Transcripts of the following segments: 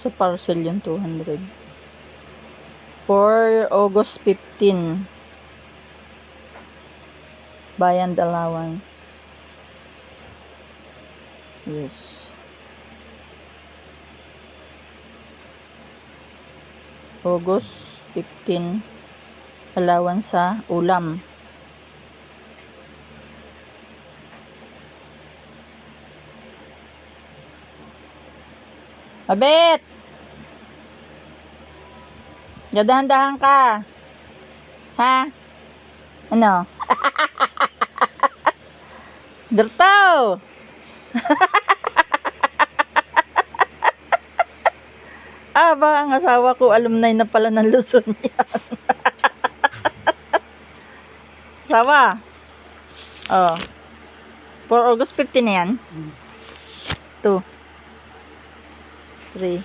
Sa parcel yung 200. For August 15. Buy and allowance. Yes. August 15. Allowance sa ulam. Abet! Gadahan-dahan ka. Ha? Ano? Berto! Ba ang asawa ko alumni na pala ng Luzon yan. Asawa? Oh. For August 15 na yan? 2 3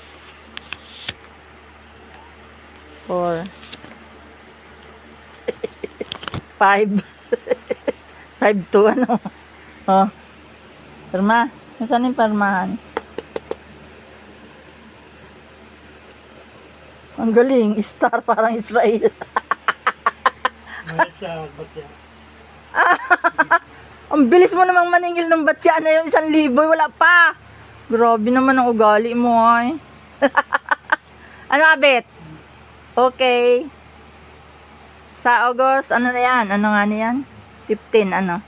4 5 5 to ano? Oh. Perma. Nasaan yung permahan? Ang galing. Star parang Israel. Ang bilis mo namang maningil ng batya na yung 1,000. Wala pa. Grabe naman ang ugali mo ay. Ano abet? Okay. Sa August, ano na yan? Ano nga na yan? 15, ano?